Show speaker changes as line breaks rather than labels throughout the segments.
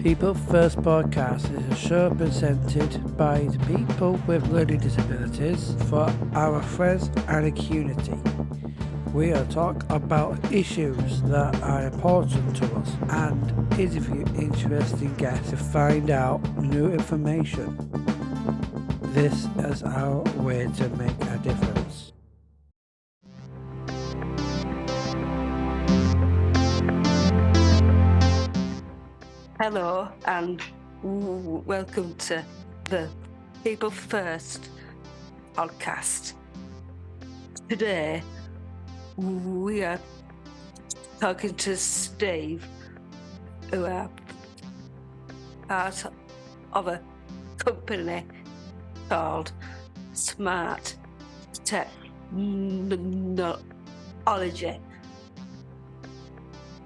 People First podcast is a show presented by the people with learning disabilities for our friends and a community. We will talk about issues that are important to us and interview interesting guests to find out new information. This is our way to make a difference.
Hello and welcome to the People First podcast. Today we are talking to Steve, who are part of a company called Smart Technology.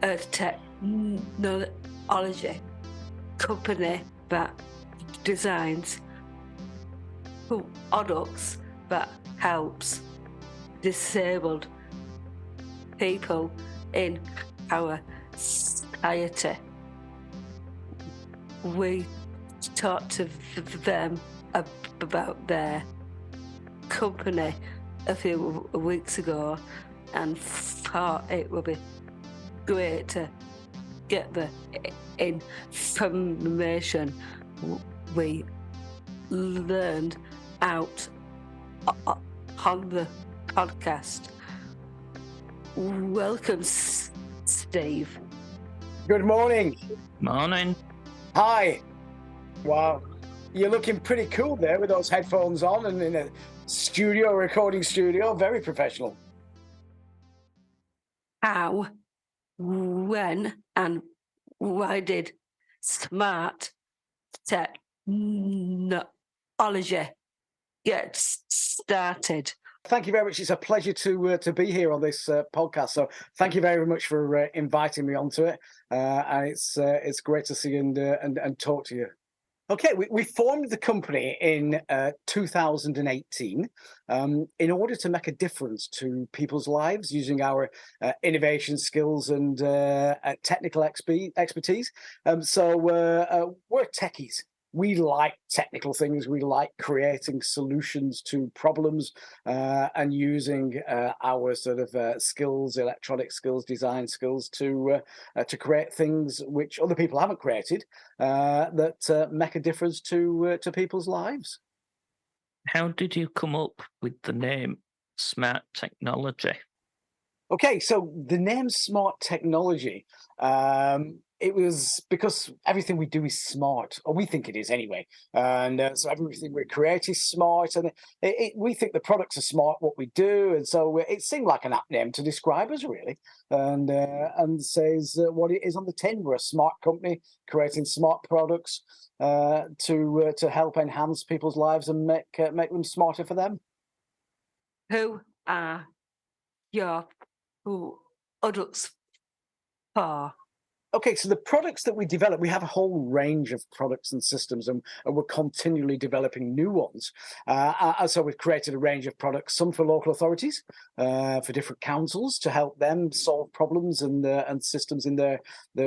A technology company that designs products that helps disabled people in our society. We talked to them about their company a few weeks ago and thought it would be great to get the information we learned out on the podcast. Welcome, Steve.
Good morning.
Morning.
Hi. Wow. You're looking pretty cool there with those headphones on and in a recording studio. Very professional.
How, when, and why did Smart Technology get started?
Thank you very much. It's a pleasure to be here on this podcast. So thank you very much for inviting me onto it. And it's great to see you and talk to you. Okay, we formed the company in 2018 in order to make a difference to people's lives using our innovation skills and technical expertise. So we're techies. We like technical things. We like creating solutions to problems and using our sort of skills, electronic skills, design skills to create things which other people haven't created that make a difference to people's lives.
How did you come up with the name Smart Technology?
Okay, so the name Smart Technology, it was because everything we do is smart, or we think it is anyway. And so everything we create is smart, and we think the products are smart, what we do. And so it seemed like an apt name to describe us, really, and says what it is on the tin. We're a smart company creating smart products to help enhance people's lives and make them smarter for them.
Who are your products for?
Okay, so the products that we develop, we have a whole range of products and systems, and we're continually developing new ones. So we've created a range of products, some for local authorities, for different councils to help them solve problems and systems in their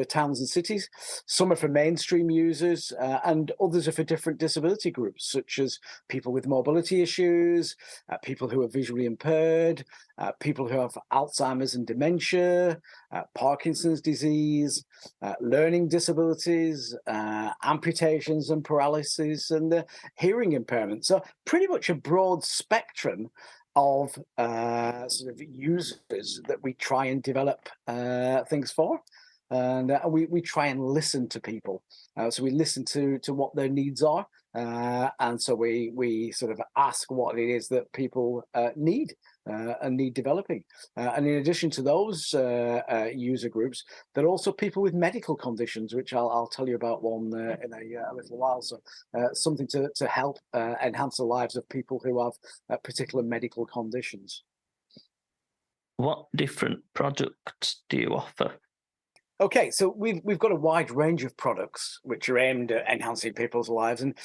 towns and cities. Some are for mainstream users, and others are for different disability groups, such as people with mobility issues, people who are visually impaired, people who have Alzheimer's and dementia, Parkinson's disease, learning disabilities, amputations and paralysis, and hearing impairment. So pretty much a broad spectrum of sort of users that we try and develop things for. And we try and listen to people. So we listen to what their needs are. And so we sort of ask what it is that people need and need developing. And in addition to those user groups, there are also people with medical conditions, which I'll tell you about one in a little while. So something to help enhance the lives of people who have particular medical conditions.
What different products do you offer?
Okay, so we've got a wide range of products which are aimed at enhancing people's lives, and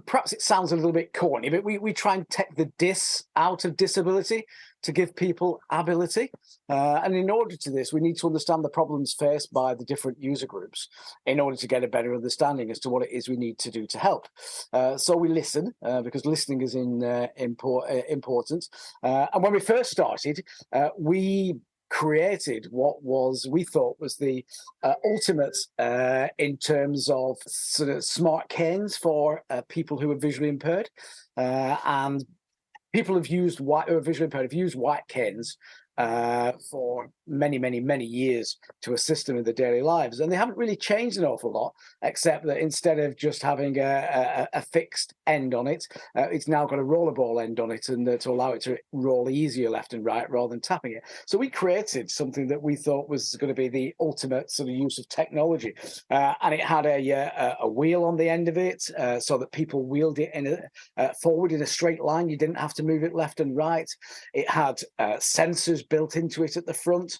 perhaps it sounds a little bit corny, but we try and take the dis out of disability. to give people ability. And in order to this, we need to understand the problems faced by the different user groups in order to get a better understanding as to what it is we need to do to help. So we listen, because listening is important. And when we first started, we created what we thought was the ultimate in terms of sort of smart canes for people who are visually impaired. And people who are visually impaired have used white canes for many years to assist them in their daily lives, and they haven't really changed an awful lot, except that instead of just having a fixed end on it, it's now got a rollerball end on it, and to allow it to roll easier left and right rather than tapping it. So we created something that we thought was going to be the ultimate sort of use of technology, and it had a wheel on the end of it, so that people wheeled it forward in a straight line. You didn't have to move it left and right. It had sensors built into it at the front,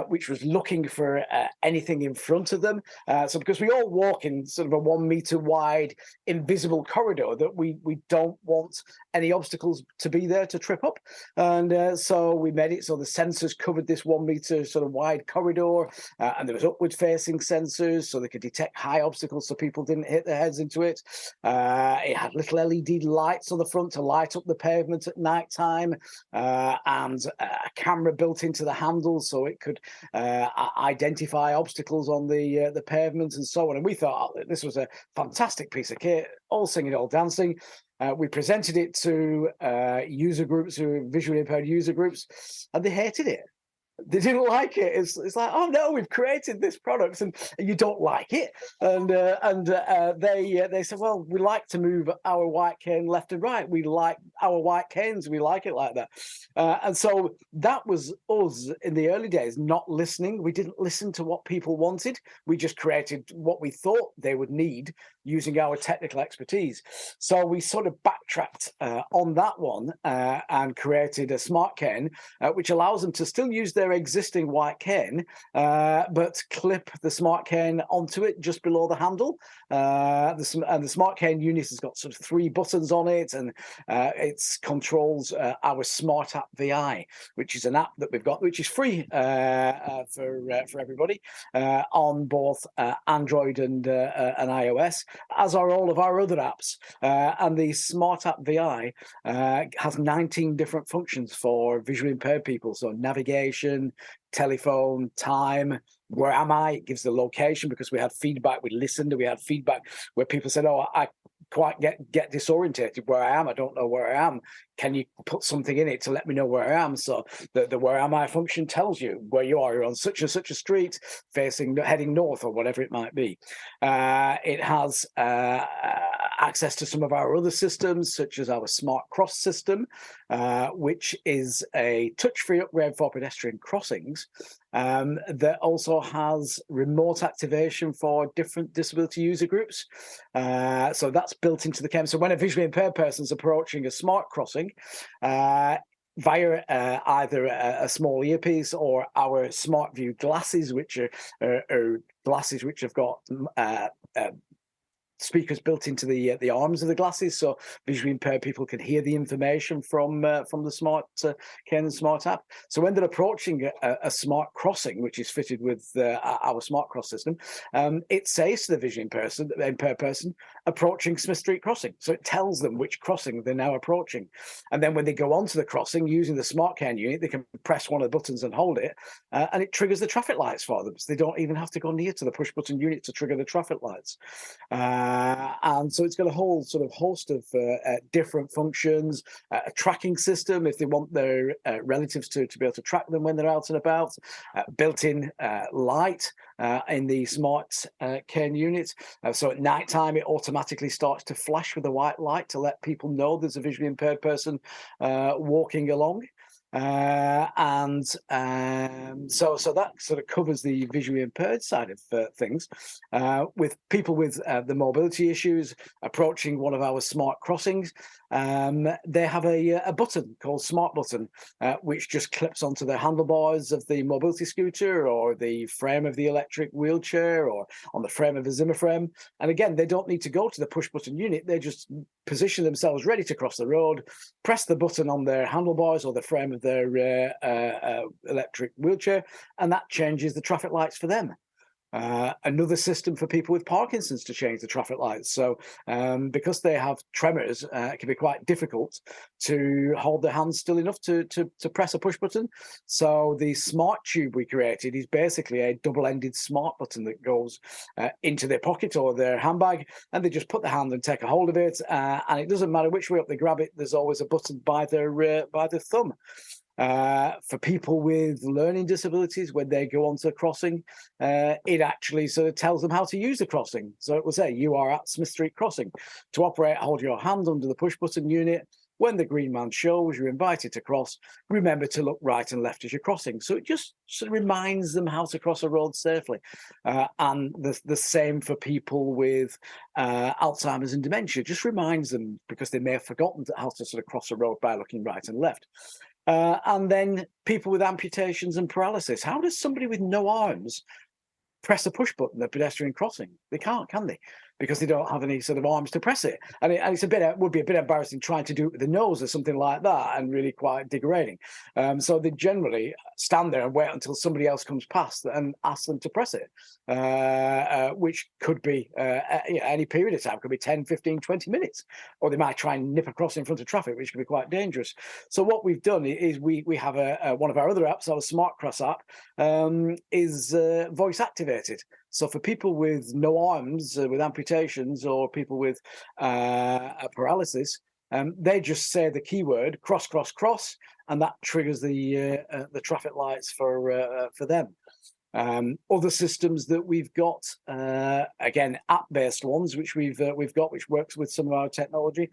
which was looking for anything in front of them. So because we all walk in sort of a 1 meter wide invisible corridor, that we don't want any obstacles to be there to trip up. And so we made it so the sensors covered this 1 meter sort of wide corridor, and there was upward facing sensors so they could detect high obstacles so people didn't hit their heads into it. It had little LED lights on the front to light up the pavement at night time, and a camera built into the handles so it could identify obstacles on the pavement and so on. And we thought this was a fantastic piece of kit, all singing, all dancing. We presented it to user groups, who are visually impaired user groups, and they hated it. They didn't like it. It's like, oh no, we've created this product and you don't like it. And they said, well, we like to move our white cane left and right. We like our white canes. We like it like that. And so that was us in the early days, not listening. We didn't listen to what people wanted. We just created what we thought they would need using our technical expertise. So we sort of backtracked on that one and created a smart cane, which allows them to still use their existing white cane, but clip the smart cane onto it just below the handle. And the smart cane unit has got sort of 3 buttons on it, and it controls our Smart App VI, which is an app that we've got, which is free for everybody on both Android and iOS, as are all of our other apps. And the Smart App VI has 19 different functions for visually impaired people. So navigation, telephone, time, where am I? It gives the location, because we had feedback. We listened and we had feedback where people said, oh, I quite get disorientated where I am. I don't know where I am. Can you put something in it to let me know where I am? So the where am I function tells you where you are. You're on such and such a street heading north, or whatever it might be. It has access to some of our other systems, such as our Smart Cross system, which is a touch-free upgrade for pedestrian crossings, that also has remote activation for different disability user groups. So that's built into the camera. So when a visually impaired person is approaching a smart crossing, via either a small earpiece or our Smart View glasses, which are glasses which have got speakers built into the arms of the glasses, so visually impaired people can hear the information from the smart cane and smart app. So when they're approaching a smart crossing, which is fitted with our Smart Cross system, it says to the visually impaired person approaching Smith Street Crossing. So it tells them which crossing they're now approaching. And then when they go onto the crossing using the smart cane unit, they can press one of the buttons and hold it, and it triggers the traffic lights for them. So they don't even have to go near to the push button unit to trigger the traffic lights. And so it's got a whole sort of host of different functions, a tracking system if they want their relatives to be able to track them when they're out and about, built-in light in the smart cane unit. So at night time, it automatically starts to flash with a white light to let people know there's a visually impaired person walking along. So that sort of covers the visually impaired side of things. With people with the mobility issues approaching one of our smart crossings, they have a button called Smart Button, which just clips onto the handlebars of the mobility scooter or the frame of the electric wheelchair or on the frame of a Zimmer frame. And again, they don't need to go to the push button unit. They just position themselves ready to cross the road, press the button on their handlebars or the frame of their electric wheelchair, and that changes the traffic lights for them. Another system for people with Parkinson's to change the traffic lights. So because they have tremors, it can be quite difficult to hold their hands still enough to press a push button. So the smart tube we created is basically a double-ended smart button that goes into their pocket or their handbag, and they just put their hand and take a hold of it, and it doesn't matter which way up they grab it, there's always a button by their thumb. For people with learning disabilities, when they go onto a crossing, it actually sort of tells them how to use the crossing. So it will say, you are at Smith Street Crossing. To operate, hold your hand under the push button unit. When the green man shows, you're invited to cross. Remember to look right and left as you're crossing. So it just sort of reminds them how to cross a road safely. And the same for people with Alzheimer's and dementia. Just reminds them, because they may have forgotten how to sort of cross a road by looking right and left. And then people with amputations and paralysis. How does somebody with no arms press a push button at pedestrian crossing? They can't, can they? Because they don't have any sort of arms to press it. And it's would be a bit embarrassing trying to do it with the nose or something like that, and really quite degrading. So they generally stand there and wait until somebody else comes past and ask them to press it, which could be any period of time. Could be 10, 15, 20 minutes. Or they might try and nip across in front of traffic, which can be quite dangerous. So what we've done is we have one of our other apps, our Smart Cross app, is voice activated. So for people with no arms, with amputations, or people with paralysis, they just say the keyword cross, cross, cross, and that triggers the traffic lights for them. Other systems that we've got, again, app-based ones, which we've got, which works with some of our technology,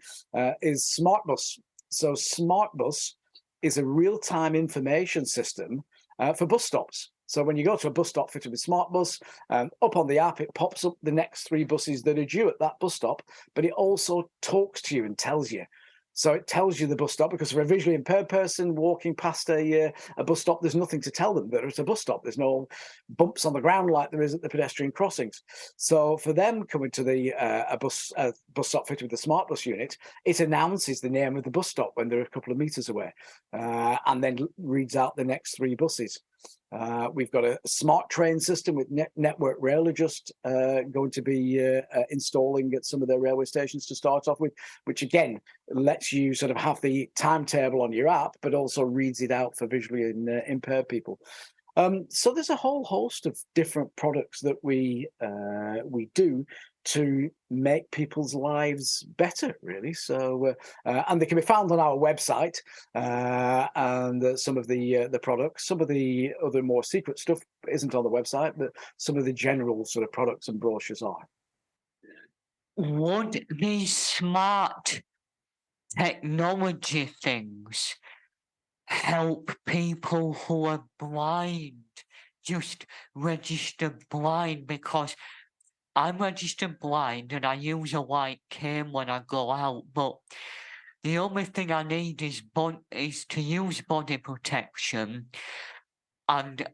is Smart Bus. So Smart Bus is a real-time information system for bus stops. So when you go to a bus stop fitted with Smart Bus, up on the app, it pops up the next 3 buses that are due at that bus stop, but it also talks to you and tells you. So it tells you the bus stop, because for a visually impaired person walking past a bus stop, there's nothing to tell them that it's a bus stop. There's no bumps on the ground like there is at the pedestrian crossings. So for them coming to the bus stop fitted with the Smart Bus unit, it announces the name of the bus stop when they're a couple of meters away, and then reads out the next 3 buses. We've got a smart train system with Network Rail are just going to be installing at some of their railway stations to start off with, which again lets you sort of have the timetable on your app, but also reads it out for visually impaired people. So there's a whole host of different products that we do to make people's lives better, really. So, and they can be found on our website, and some of the products. Some of the other more secret stuff isn't on the website, but some of the general sort of products and brochures are.
Would these smart technology things help people who are blind just register blind? Because I'm registered blind and I use a white cane when I go out, but the only thing I need is to use body protection and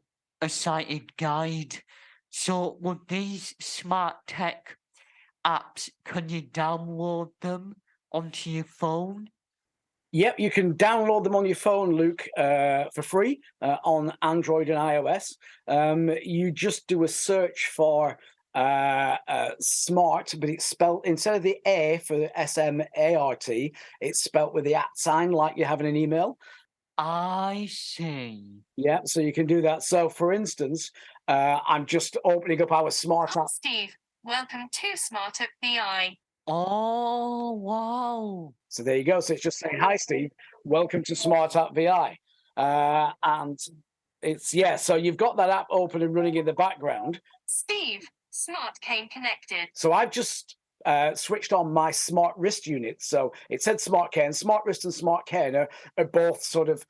a sighted guide. So would these smart tech apps, can you download them onto your phone?
Yep, you can download them on your phone, Luke, for free on Android and iOS. You just do a search for smart, but it's spelled, instead of the A for the SMART, it's spelt with the @ sign like you have in an email.
I see.
Yeah, so you can do that. So for instance, I'm just opening up our smart app.
Steve, welcome to Smart Up VI.
Oh, wow.
So there you go. So it's just saying, hi, Steve, welcome to Smart App VI. And it's, so you've got that app open and running in the background.
Steve, Smart Cane connected.
So I've just switched on my smart wrist unit. So it said smart cane. Smart wrist and smart cane are both sort of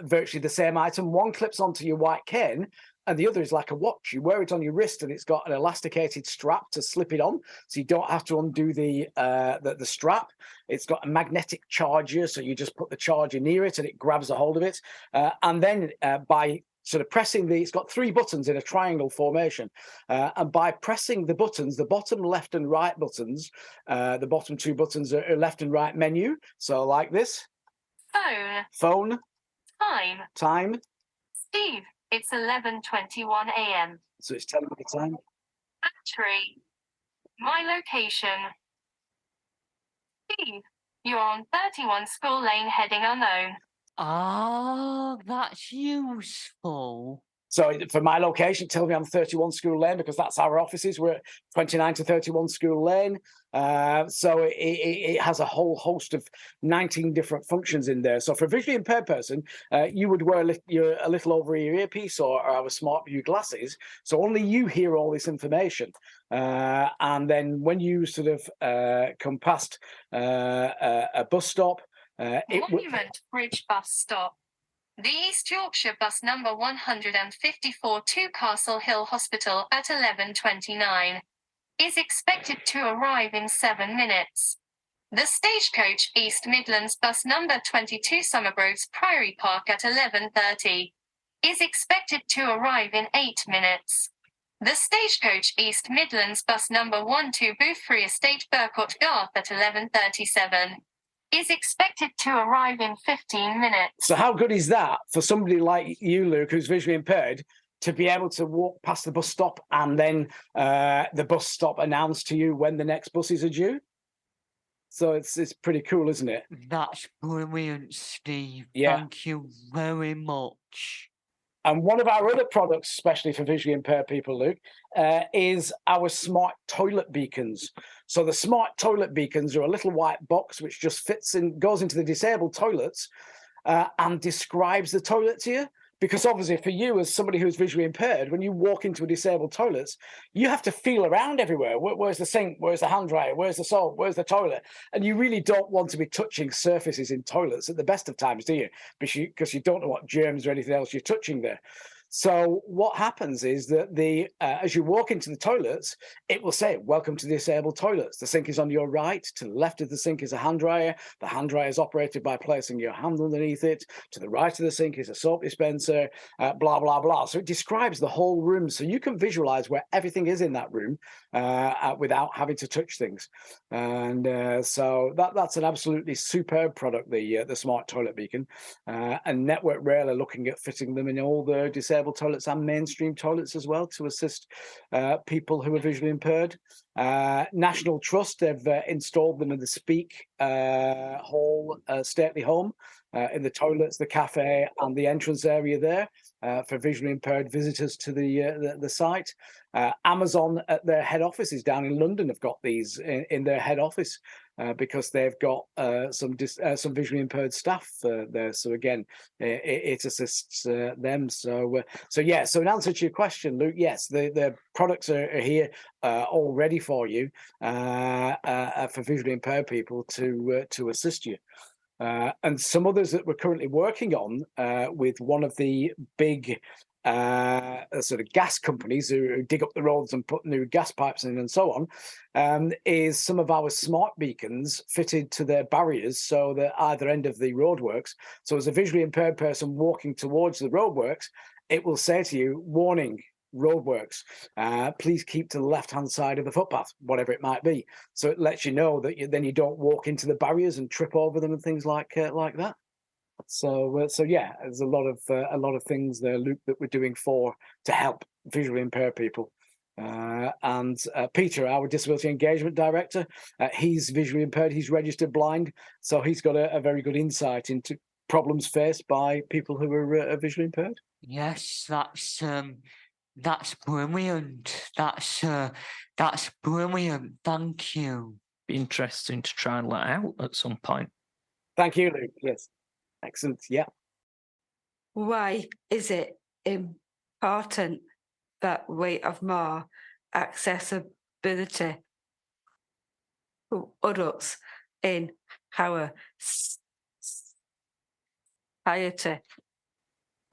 virtually the same item. One clips onto your white cane, and the other is like a watch. You wear it on your wrist, and it's got an elasticated strap to slip it on, so you don't have to undo the strap. It's got a magnetic charger, so you just put the charger near it, and it grabs a hold of it. And then by sort of pressing it's got 3 buttons in a triangle formation, and by pressing the buttons, the bottom left and right buttons, the bottom 2 buttons are left and right menu. So like this.
Phone. Time.
Time.
Steve, it's 11:21 a.m.
So it's telling me the time.
Battery. My location. Steve, you're on 31 School Lane heading unknown.
Ah, that's useful.
So for my location, tell me I'm 31 School Lane because that's our offices. We're at 29 to 31 School Lane. So it has a whole host of 19 different functions in there. So for a visually impaired person, you would wear a little over your earpiece or our smart view glasses. So only you hear all this information. And then when you sort of come past a bus stop,
Monument Bridge bus stop. The East Yorkshire bus number 154 to Castle Hill Hospital at 11:29 is expected to arrive in 7 minutes. The Stagecoach East Midlands bus number 22 Summergroves Priory Park at 11:30 is expected to arrive in 8 minutes. The Stagecoach East Midlands bus number 12 Boothbury Estate Burcourt Garth at 11:37 is expected to arrive in 15 minutes.
So how good is that for somebody like you, Luke, who's visually impaired, to be able to walk past the bus stop and then the bus stop announce to you when the next buses are due? So it's pretty cool, isn't it?
That's brilliant, Steve.
Yeah.
Thank you very much.
And one of our other products, especially for visually impaired people, Luke, is our smart toilet beacons. So the smart toilet beacons are a little white box which just goes into the disabled toilets and describes the toilet to you. Because obviously for you as somebody who's visually impaired, when you walk into a disabled toilet, you have to feel around everywhere. Where's the sink? Where's the hand dryer? Where's the soap? Where's the toilet? And you really don't want to be touching surfaces in toilets at the best of times, do you? Because you don't know what germs or anything else you're touching there. So what happens is that as you walk into the toilets, it will say, welcome to disabled toilets. The sink is on your right. To the left of the sink is a hand dryer. The hand dryer is operated by placing your hand underneath it. To the right of the sink is a soap dispenser, blah, blah, blah. So it describes the whole room. So you can visualize where everything is in that room without having to touch things. And so that's an absolutely superb product, the Smart Toilet Beacon. And Network Rail are looking at fitting them in all the disabled toilets and mainstream toilets as well to assist people who are visually impaired. National Trust have installed them in the Speak Hall stately home in the toilets, the cafe, and the entrance area there for visually impaired visitors to the site. Amazon at their head offices down in London have got these in their head office because they've got some visually impaired staff there. So again, it assists them. So yeah. So in answer to your question, Luke, yes, the products are here all ready for you for visually impaired people to assist you. And some others that we're currently working on with one of the big sort of gas companies who dig up the roads and put new gas pipes in and so on, is some of our smart beacons fitted to their barriers so that either end of the roadworks. So as a visually impaired person walking towards the roadworks, it will say to you, warning, roadworks, please keep to the left-hand side of the footpath, whatever it might be. So it lets you know that then you don't walk into the barriers and trip over them and things like that. So yeah, there's a lot of things there, Luke, that we're doing to help visually impaired people. And Peter, our disability engagement director, he's visually impaired. He's registered blind, so he's got a very good insight into problems faced by people who are visually impaired.
Yes, that's brilliant. That's brilliant. Thank you.
Be interesting to try and let out at some point.
Thank you, Luke. Yes. Excellent. Yeah.
Why is it important that we have more accessibility to adults in our society?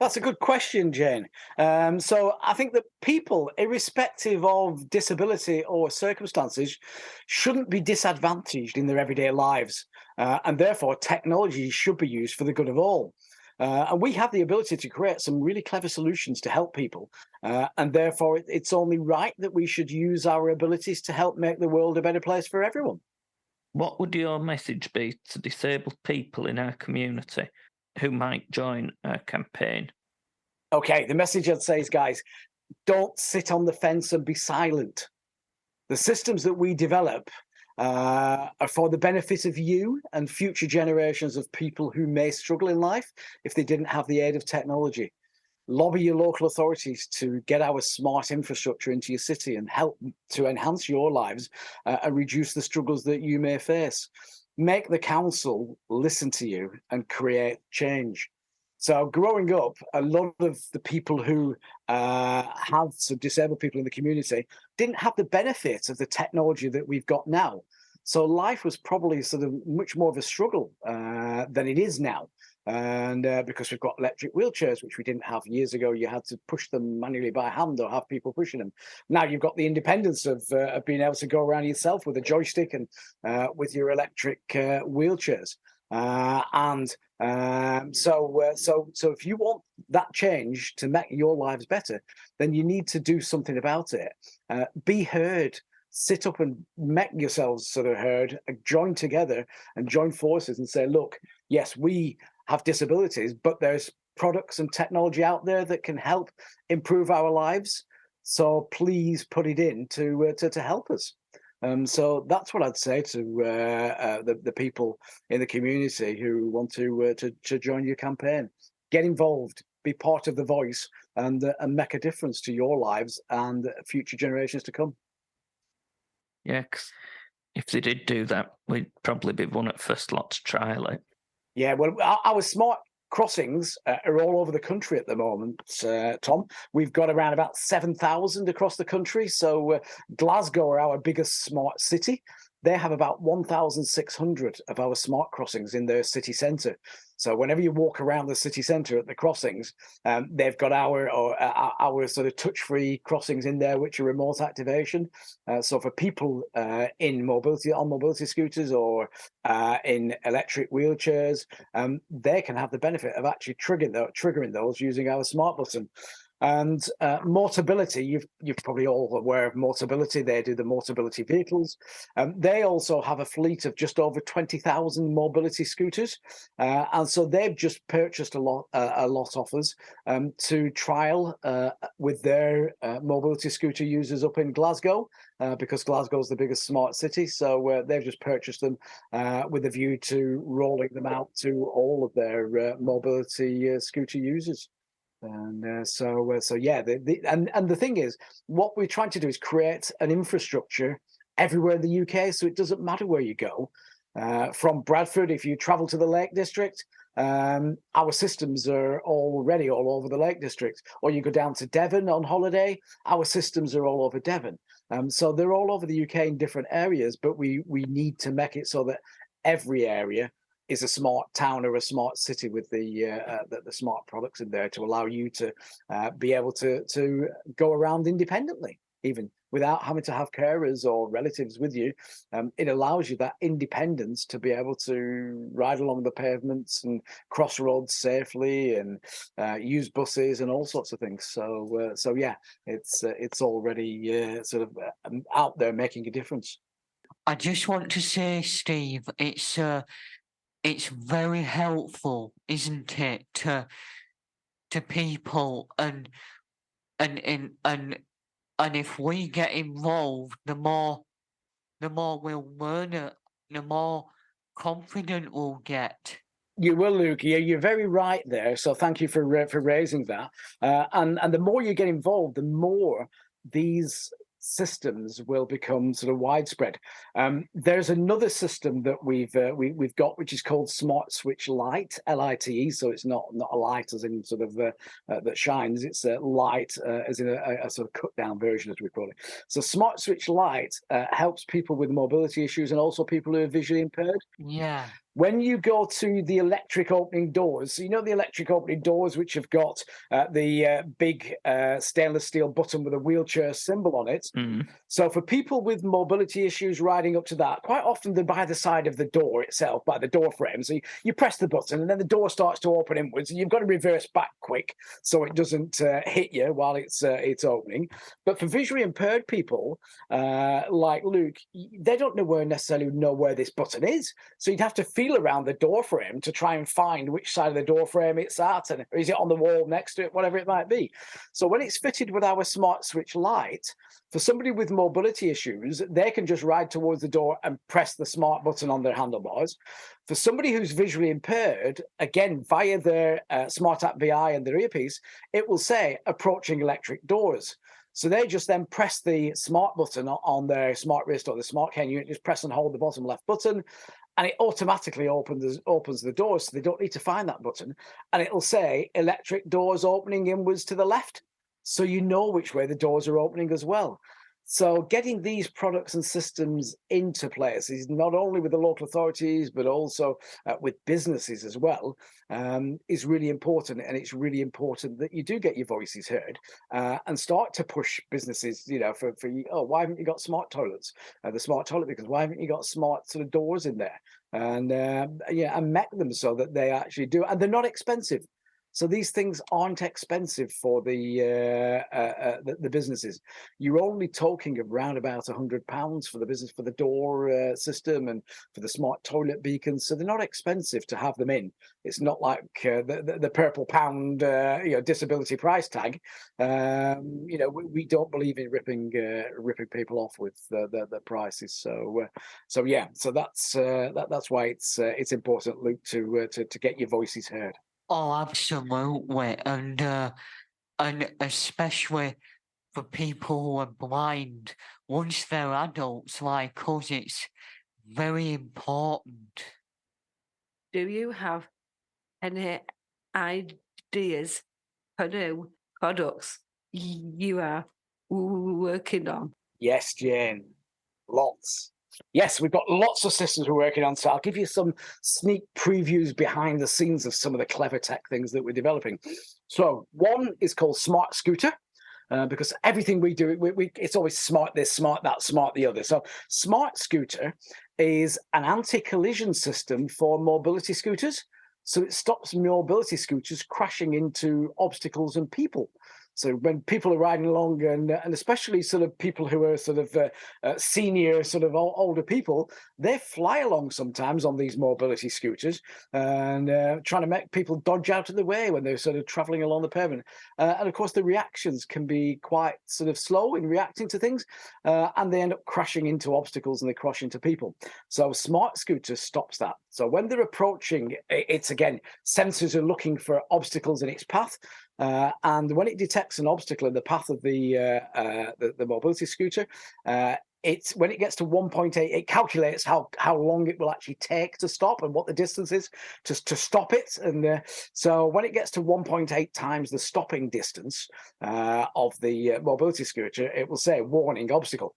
That's a good question, Jane. So I think that people, irrespective of disability or circumstances, shouldn't be disadvantaged in their everyday lives. And therefore, technology should be used for the good of all. And we have the ability to create some really clever solutions to help people. And therefore, it's only right that we should use our abilities to help make the world a better place for everyone.
What would your message be to disabled people in our community who might join our campaign?
Okay, the message I'd say is, guys, don't sit on the fence and be silent. The systems that we develop are for the benefit of you and future generations of people who may struggle in life if they didn't have the aid of technology. Lobby your local authorities to get our smart infrastructure into your city and help to enhance your lives and reduce the struggles that you may face. Make the council listen to you and create change. So growing up, a lot of the people who have some disabled people in the community didn't have the benefit of the technology that we've got now. So life was probably sort of much more of a struggle than it is now. And because we've got electric wheelchairs, which we didn't have years ago, you had to push them manually by hand or have people pushing them. Now you've got the independence of being able to go around yourself with a joystick and with your electric wheelchairs. So if you want that change to make your lives better, then you need to do something about it. Be heard. Sit up and make yourselves sort of heard, join together and join forces and say, look, yes, we have disabilities, but there's products and technology out there that can help improve our lives. So please put it in to help us. So that's what I'd say to the people in the community who want to join your campaign. Get involved, be part of the voice, and make a difference to your lives and future generations to come.
Yeah, 'cause if they did do that, we'd probably be one at first lot to trial it.
Yeah, well, our smart crossings are all over the country at the moment, Tom. We've got around about 7,000 across the country. So Glasgow are our biggest smart city. They have about 1,600 of our smart crossings in their city centre. So whenever you walk around the city centre at the crossings, they've got our sort of touch-free crossings in there, which are remote activation. So for people on mobility scooters or in electric wheelchairs, they can have the benefit of actually triggering those using our smart button. And Motability, you're probably all aware of Motability. They do the Motability vehicles. They also have a fleet of just over 20,000 mobility scooters, and so they've just purchased a lot of us to trial with their mobility scooter users up in Glasgow, because Glasgow is the biggest smart city. So they've just purchased them with a view to rolling them out to all of their mobility scooter users. And so yeah, and the thing is, what we're trying to do is create an infrastructure everywhere in the UK, so it doesn't matter where you go. From Bradford, if you travel to the Lake District, our systems are already all over the Lake District. Or you go down to Devon on holiday, our systems are all over Devon. So they're all over the UK in different areas, but we need to make it so that every area is a smart town or a smart city with the smart products in there to allow you to be able to go around independently, even without having to have carers or relatives with you. It allows you that independence to be able to ride along the pavements and cross roads safely and use buses and all sorts of things. So yeah, it's already sort of out there making a difference.
I just want to say, Steve, it's very helpful, isn't it, to people, and if we get involved, the more we'll learn it, the more confident we'll get.
You will, Luke. You're very right there. So thank you for raising that. And the more you get involved, the more these systems will become sort of widespread. There's another system that we've got, which is called Smart Switch Lite, LITE. So it's not a light as in sort of that shines. It's a light as in a sort of cut down version, as we call it. So Smart Switch Lite helps people with mobility issues and also people who are visually impaired.
Yeah.
When you go to the electric opening doors, so you know the electric opening doors which have got the big stainless steel button with a wheelchair symbol on it.
Mm.
So for people with mobility issues riding up to that, quite often they're by the side of the door itself, by the door frame. So you press the button and then the door starts to open inwards and you've got to reverse back quick so it doesn't hit you while it's opening. But for visually impaired people like Luke, they don't necessarily know where this button is. So you'd have to feel feel around the door frame to try and find which side of the door frame it's at, and is it on the wall next to it, whatever it might be. So when it's fitted with our smart switch light, for somebody with mobility issues, they can just ride towards the door and press the smart button on their handlebars. For somebody who's visually impaired, again, via their smart app VI and their earpiece, it will say approaching electric doors. So they just then press the smart button on their smart wrist or the smart cane unit, just press and hold the bottom left button, and it automatically opens the doors, so they don't need to find that button. And it'll say electric doors opening inwards to the left, so you know which way the doors are opening as well. So getting these products and systems into places, not only with the local authorities, but also with businesses as well, is really important. And it's really important that you do get your voices heard and start to push businesses, for why haven't you got smart toilets? The smart toilet, because why haven't you got smart sort of doors in there? And and make them so that they actually do. And they're not expensive. So these things aren't expensive for the businesses. You're only talking around about £100 for the business, for the door system and for the smart toilet beacons. So they're not expensive to have them in. It's not like the purple pound disability price tag. We don't believe in ripping people off with the prices. So that's why it's important, Luke, to get your voices heard.
Oh, absolutely, and especially for people who are blind, once they're adults like us, it's very important.
Do you have any ideas for new products you are working on?
Yes, Jane, lots. Yes, we've got lots of systems we're working on. So I'll give you some sneak previews behind the scenes of some of the clever tech things that we're developing. So one is called Smart Scooter. Because everything we do, it's always smart this, smart that, smart the other. So Smart Scooter is an anti-collision system for mobility scooters. So it stops mobility scooters crashing into obstacles and people. So when people are riding along, and especially sort of people who are sort of senior, sort of older people, they fly along sometimes on these mobility scooters and trying to make people dodge out of the way when they're sort of traveling along the pavement. And of course, the reactions can be quite sort of slow in reacting to things, and they end up crashing into obstacles and they crash into people. So Smart Scooter stops that. So when they're approaching, it's again, sensors are looking for obstacles in its path. And when it detects an obstacle in the path of the mobility scooter, when it gets to 1.8, it calculates how long it will actually take to stop and what the distance is to stop it. And so when it gets to 1.8 times the stopping distance of the mobility scooter, it will say warning obstacle.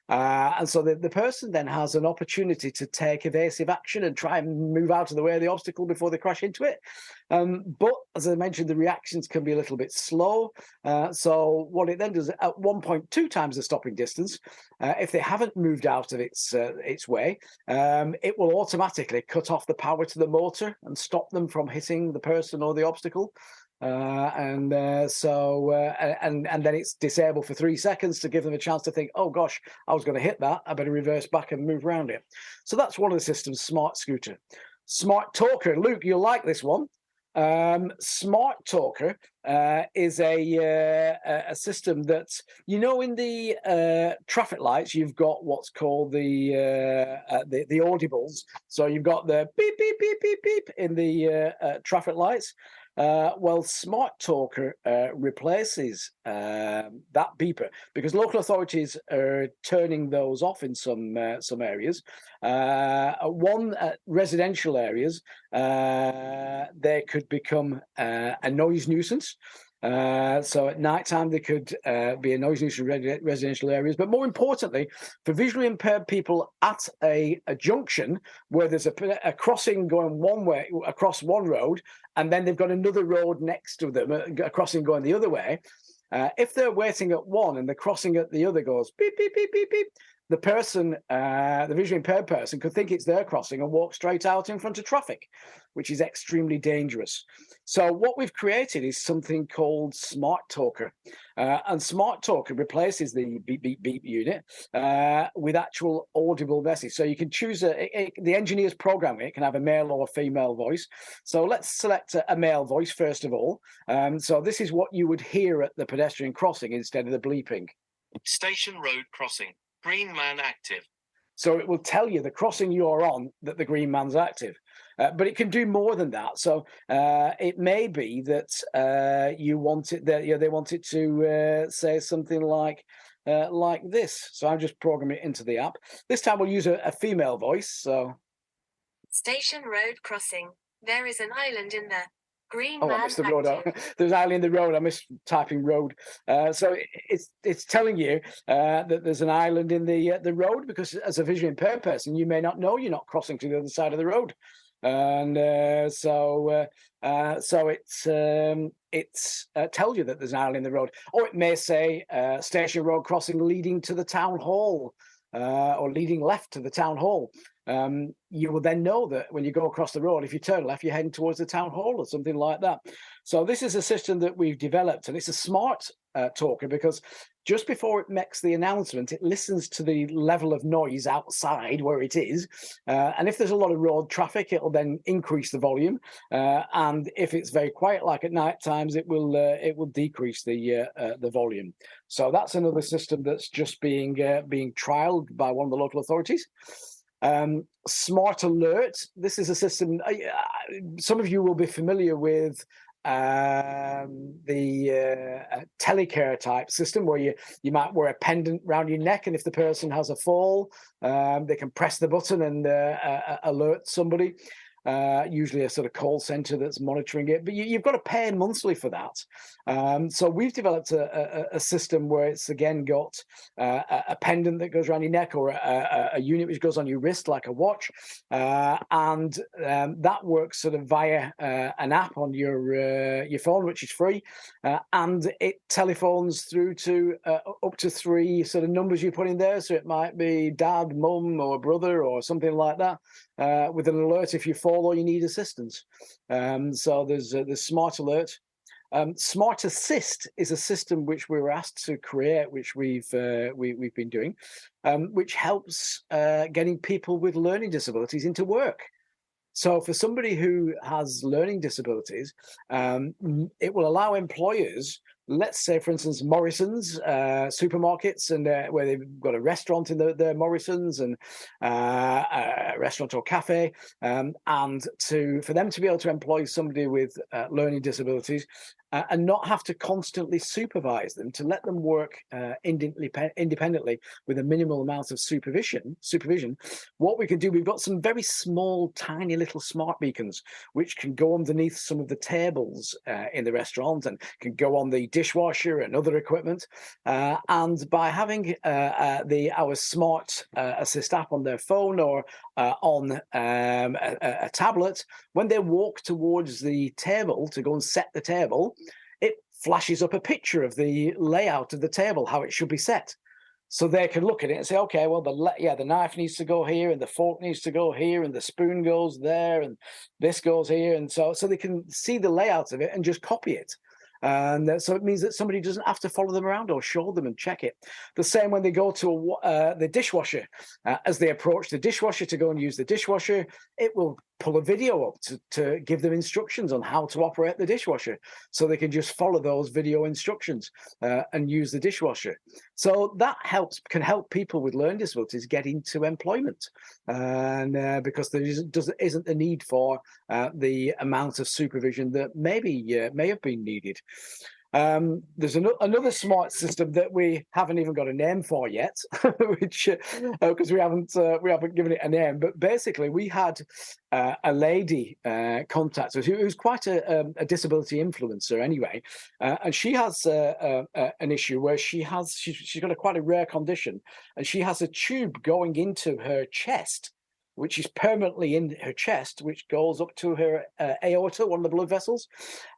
And so the person then has an opportunity to take evasive action and try and move out of the way of the obstacle before they crash into it. But as I mentioned, the reactions can be a little bit slow. So what it then does at 1.2 times the stopping distance, if they haven't moved out of its way, it will automatically cut off the power to the motor and stop them from hitting the person or the obstacle. And then it's disabled for 3 seconds to give them a chance to think, oh gosh, I was going to hit that, I better reverse back and move around it. So that's one of the systems, Smart Scooter. Smart Talker, Luke, you'll like this one. Smart Talker is a system that, in the traffic lights, you've got what's called the audibles. So you've got the beep beep beep beep beep in the traffic lights. Well, Smart Talker replaces that beeper because local authorities are turning those off in some areas. Residential areas, they could become a noise nuisance. So at night time, they could be a noise nuisance in residential areas. But more importantly, for visually impaired people at a junction where there's a crossing going one way across one road, and then they've got another road next to them, a crossing going the other way. If they're waiting at one and the crossing at the other goes beep, beep, beep, beep, beep, the person, the visually impaired person, could think it's their crossing and walk straight out in front of traffic, which is extremely dangerous. So what we've created is something called Smart Talker. And Smart Talker replaces the beep, beep, beep unit with actual audible message. So you can choose, the engineers programming it can have a male or a female voice. So let's select a male voice first of all. So this is what you would hear at the pedestrian crossing instead of the bleeping.
Station road crossing. Green man active.
So it will tell you the crossing you're on that the green man's active. But it can do more than that. So it may be that you want it that they want it to say something like this. So I'm just programming it into the app. This time we'll use a female voice. So
Station road crossing. There is an island in there. Green
I
man
missed the road.
active.
There's an island in the road. I missed typing road. So it's telling you that there's an island in the road, because as a visually impaired person, you may not know you're not crossing to the other side of the road. And so it's tells you that there's an island in the road. Or it may say station road crossing leading to the town hall, or leading left to the town hall. You will then know that when you go across the road, if you turn left, you're heading towards the town hall or something like that. So this is a system that we've developed, and it's a smart talker, because just before it makes the announcement, it listens to the level of noise outside where it is. And if there's a lot of road traffic, it'll then increase the volume. And if it's very quiet, like at night times, it will decrease the volume. So that's another system that's just being trialed by one of the local authorities. Smart Alert. This is a system. Some of you will be familiar with the telecare type system, where you might wear a pendant around your neck, and if the person has a fall, they can press the button and alert somebody. Usually a sort of call center that's monitoring it, but you've got to pay monthly for that. So we've developed a system where it's again got a pendant that goes around your neck, or a unit which goes on your wrist like a watch, and that works sort of via an app on your phone, which is free, and it telephones through to up to 3 sort of numbers you put in there. So it might be dad, mum, or brother, or something like that. With an alert if you fall or you need assistance. So there's Smart Alert. Smart Assist is a system which we were asked to create, which we've been doing, which helps getting people with learning disabilities into work. So for somebody who has learning disabilities, it will allow employers, let's say, for instance, Morrison's supermarkets, and where they've got a restaurant in their Morrison's, and a restaurant or cafe, and for them to be able to employ somebody with learning disabilities and not have to constantly supervise them, to let them work independently with a minimal amount of supervision. What we can do, we've got some very small, tiny little smart beacons which can go underneath some of the tables in the restaurant, and can go on the dishwasher and other equipment. And by having our Smart Assist app on their phone, or on a tablet, when they walk towards the table to go and set the table, it flashes up a picture of the layout of the table, how it should be set. So they can look at it and say, okay, well, the knife needs to go here, and the fork needs to go here, and the spoon goes there, and this goes here. And so they can see the layout of it and just copy it. And so it means that somebody doesn't have to follow them around or show them and check it. The same when they go to the dishwasher. As they approach the dishwasher to go and use the dishwasher, it will pull a video up to give them instructions on how to operate the dishwasher, so they can just follow those video instructions and use the dishwasher. So that can help people with learning disabilities get into employment, and because there isn't the need for the amount of supervision that may have been needed. There's another smart system that we haven't even got a name for yet, which because we haven't given it a name. But basically, we had a lady contact us who's quite a disability influencer anyway, and she has an issue where she's got quite a rare condition, and she has a tube going into her chest. which is permanently in her chest, which goes up to her aorta, one of the blood vessels,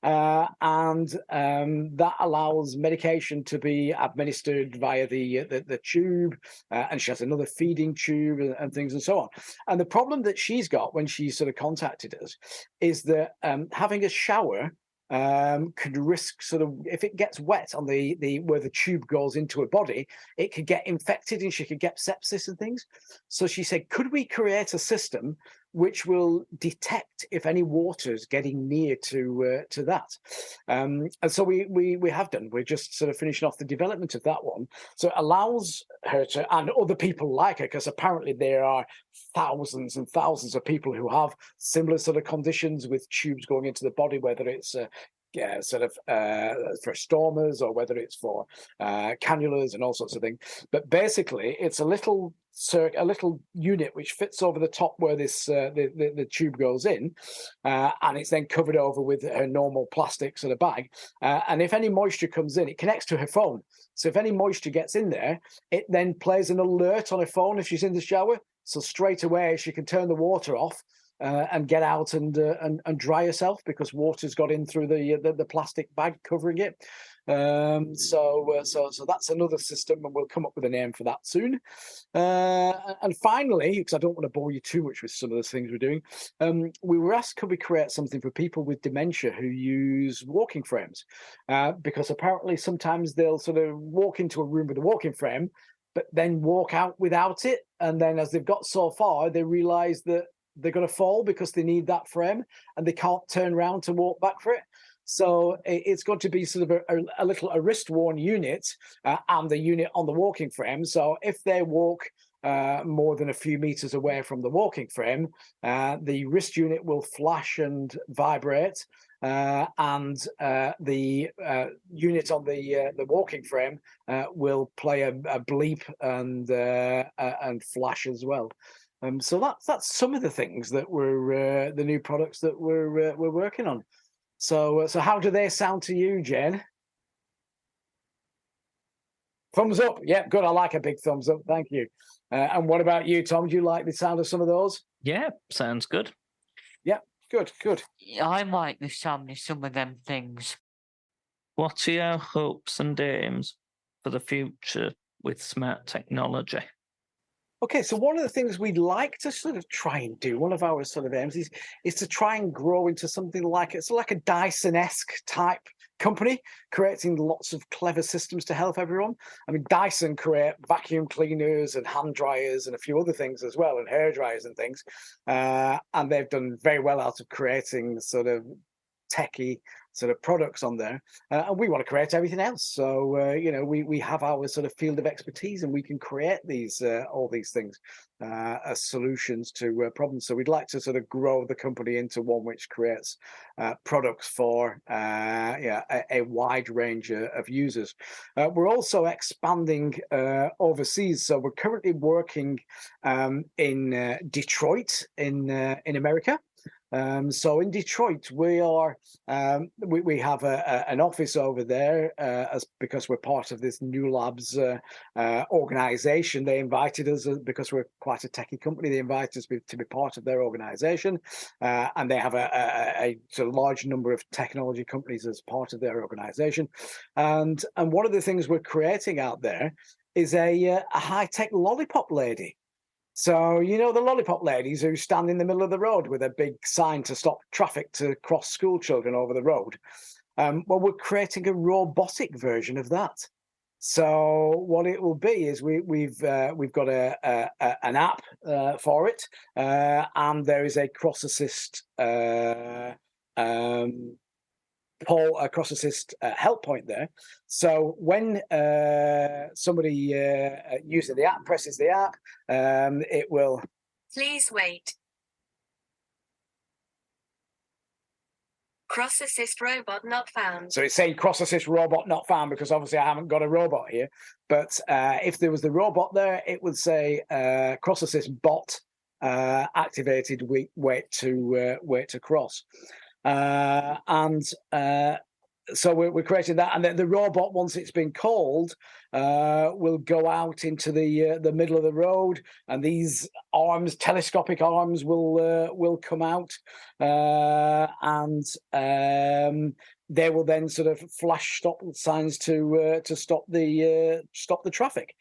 and that allows medication to be administered via the tube, and she has another feeding tube and things and so on. And the problem that she's got when she sort of contacted us is that having a shower could risk sort of, if it gets wet on the where the tube goes into her body, it could get infected and she could get sepsis and things. So she said, could we create a system which will detect if any water is getting near to that? And so we have done. We're just sort of finishing off the development of that one. So it allows her to, and other people like her, because apparently there are thousands and thousands of people who have similar sort of conditions with tubes going into the body, whether it's sort of for stomas or whether it's for cannulas and all sorts of things. But basically, it's a little unit which fits over the top where this the tube goes in, and it's then covered over with a normal plastic sort of bag. And if any moisture comes in, it connects to her phone. So if any moisture gets in there, it then plays an alert on her phone if she's in the shower. So straight away she can turn the water off and get out and dry herself, because water's got in through the plastic bag covering it. So that's another system, and we'll come up with a name for that soon. And finally, because I don't want to bore you too much with some of the things we're doing, we were asked, could we create something for people with dementia who use walking frames? Because apparently sometimes they'll sort of walk into a room with a walking frame, but then walk out without it. And then as they've got so far, they realize that they're going to fall because they need that frame and they can't turn around to walk back for it. So it's got to be sort of a wrist-worn unit and the unit on the walking frame. So if they walk more than a few meters away from the walking frame, the wrist unit will flash and vibrate, and the unit on the walking frame will play a bleep and flash as well. So that's some of the things that we're the new products that we're working on. So how do they sound to you, Jane? Thumbs up. Yeah, good. I like a big thumbs up. Thank you. And what about you, Tom? Do you like the sound of some of those?
Yeah, sounds good.
Yeah, good.
I like the sound of some of them things.
What are your hopes and aims for the future with smart technology?
Okay, so one of the things we'd like to sort of try and do, one of our sort of aims is to try and grow into something like it's like a Dyson-esque type company, creating lots of clever systems to help everyone. I mean, Dyson create vacuum cleaners and hand dryers and a few other things as well, and hair dryers and things. And they've done very well out of creating sort of techie sort of products on there, and we want to create everything else. So we have our sort of field of expertise, and we can create these all these things as solutions to problems. So we'd like to sort of grow the company into one which creates products for a wide range of users. We're also expanding overseas. So we're currently working in Detroit in America. So in Detroit, we are we have an office over there because we're part of this New Labs organization. They invited us because we're quite a techie company. They invited us to be part of their organization, and they have a large number of technology companies as part of their organization. And one of the things we're creating out there is a high-tech lollipop lady. So, the lollipop ladies who stand in the middle of the road with a big sign to stop traffic to cross school children over the road. Well, we're creating a robotic version of that. So what it will be is we've got an app for it, and there is a cross assist cross assist help point there. So when somebody using the app presses the app, it will.
Please wait. Cross assist robot not found.
So it's saying cross assist robot not found because obviously I haven't got a robot here. But if there was the robot there, it would say cross assist bot activated. Wait to cross. And so we're creating that, and then the robot, once it's been called, will go out into the middle of the road, and these arms, telescopic arms, will come out, and they will then sort of flash stop signs to stop the traffic.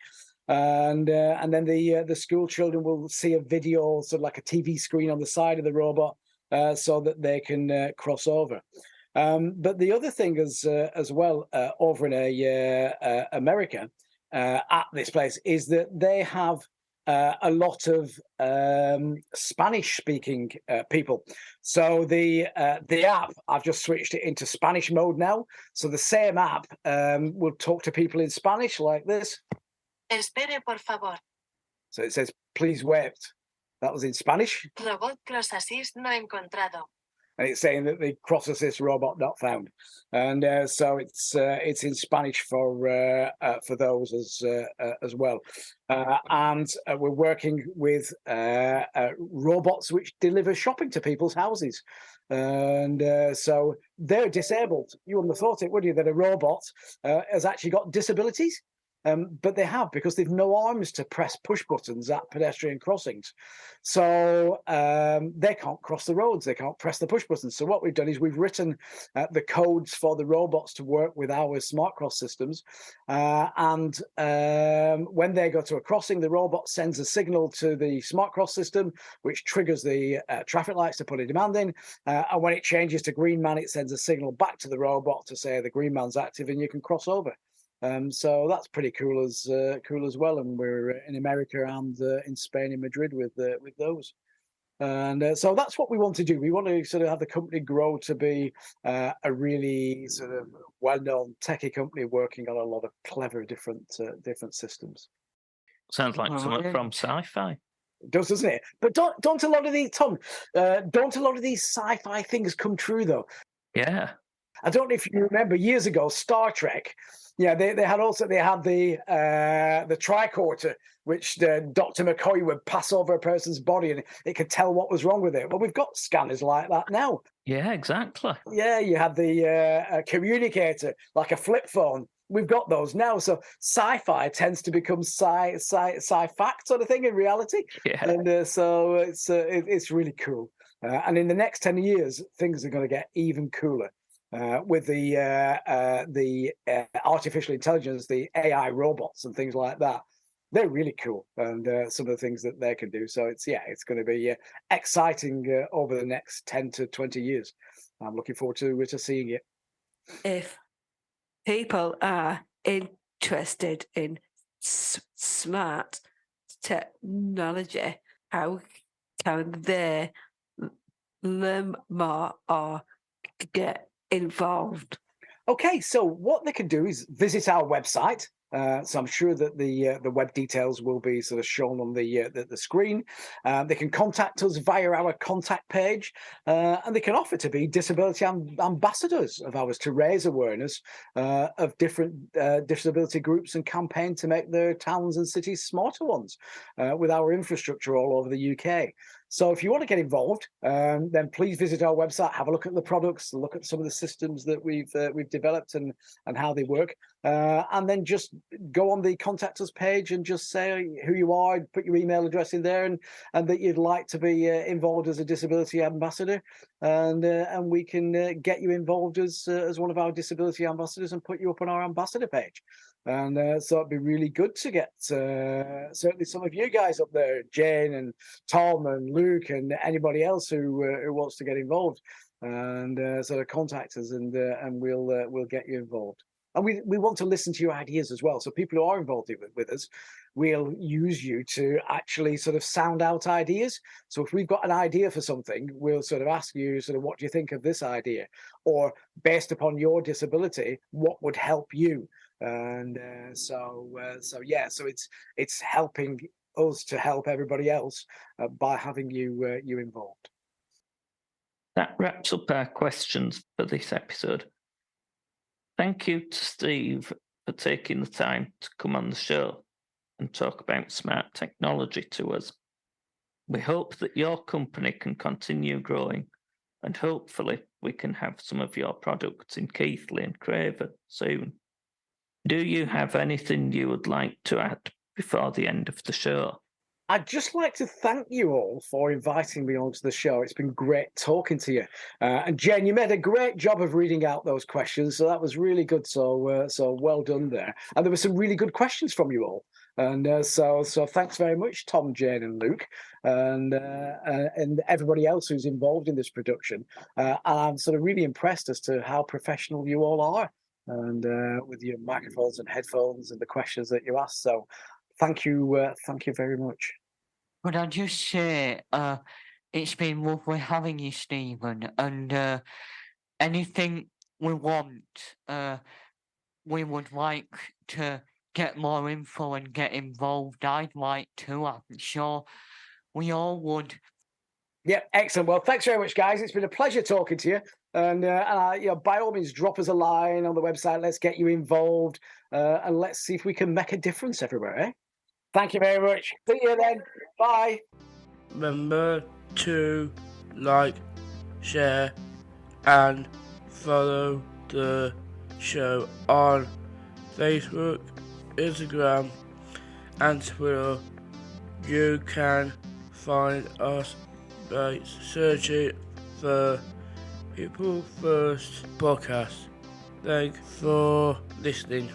And then the school children will see a video, sort of like a TV screen on the side of the robot, so that they can cross over. But the other thing is as well over in America at this place is that they have a lot of Spanish-speaking people. So the app, I've just switched it into Spanish mode now. So the same app will talk to people in Spanish like this.
Espere, por favor.
So it says, "Please wait." That was in Spanish.
Robot cross assist no encontrado.
And it's saying that the cross assist robot not found, and so it's in Spanish for those as well, and we're working with robots which deliver shopping to people's houses, and so they're disabled. You wouldn't have thought it, would you, that a robot has actually got disabilities? But they have, because they've no arms to press push buttons at pedestrian crossings. So they can't cross the roads. They can't press the push buttons. So what we've done is we've written the codes for the robots to work with our smart cross systems. And when they go to a crossing, the robot sends a signal to the smart cross system, which triggers the traffic lights to put a demand in. And when it changes to green man, it sends a signal back to the robot to say the green man's active and you can cross over. So that's pretty cool as well, and we're in America and in Spain, in Madrid, with those. And so that's what we want to do. We want to sort of have the company grow to be a really sort of well-known techie company working on a lot of clever different systems.
Sounds like something from sci-fi.
It does, doesn't it? But don't a lot of these, Tom? Don't a lot of these sci-fi things come true though?
Yeah.
I don't know if you remember years ago, Star Trek. Yeah, they had the tricorder, which Dr. McCoy would pass over a person's body and it could tell what was wrong with it. Well, we've got scanners like that now.
Yeah, exactly.
Yeah, you had the communicator, like a flip phone. We've got those now. So sci-fi tends to become sci-fact sort of thing in reality.
Yeah.
And so it's really cool. And in the next 10 years, things are going to get even cooler. With the artificial intelligence, the AI robots and things like that, they're really cool, and some of the things that they can do. So it's going to be exciting over the next 10 to 20 years. I'm looking forward to seeing it.
If people are interested in smart technology, how can they learn more or get involved?
Okay, so what they can do is visit our website. So I'm sure that the web details will be sort of shown on the screen. They can contact us via our contact page, and they can offer to be disability ambassadors of ours to raise awareness of different disability groups and campaign to make their towns and cities smarter ones with our infrastructure all over the UK. So if you want to get involved, then please visit our website, have a look at the products, look at some of the systems that we've developed and how they work, and then just go on the contact us page and just say who you are, put your email address in there, and that you'd like to be involved as a disability ambassador, and we can get you involved as one of our disability ambassadors and put you up on our ambassador page. And so it'd be really good to get certainly some of you guys up there, Jane and Tom and Luke and anybody else who wants to get involved, and sort of contact us, and we'll get you involved. And we want to listen to your ideas as well. So people who are involved with us, we'll use you to actually sort of sound out ideas. So if we've got an idea for something, we'll sort of ask you sort of, what do you think of this idea? Or based upon your disability, what would help you? And so it's helping us to help everybody else by having you involved.
That wraps up our questions for this episode. Thank you to Steve for taking the time to come on the show and talk about smart technology to us. We hope that your company can continue growing, and hopefully we can have some of your products in Keighley and Craven soon. Do you have anything you would like to add before the end of the show?
I'd just like to thank you all for inviting me onto the show. It's been great talking to you. And Jen, you made a great job of reading out those questions, so that was really good. So well done there. And there were some really good questions from you all. And so thanks very much, Tom, Jane, and Luke, and everybody else who's involved in this production. And I'm sort of really impressed as to how professional you all are, and with your microphones and headphones and the questions that you ask. So thank you very much.
Could I just say, it's been lovely having you, Stephen, and anything we want, we would like to get more info and get involved. I'd like to, I'm sure we all would.
Yeah, excellent. Well, thanks very much, guys. It's been a pleasure talking to you. And by all means, drop us a line on the website. Let's get you involved, and let's see if we can make a difference everywhere. Eh? Thank you very much. See you then. Bye.
Remember to like, share, and follow the show on Facebook, Instagram, and Twitter. You can find us by searching for People First Podcast. Thanks for listening.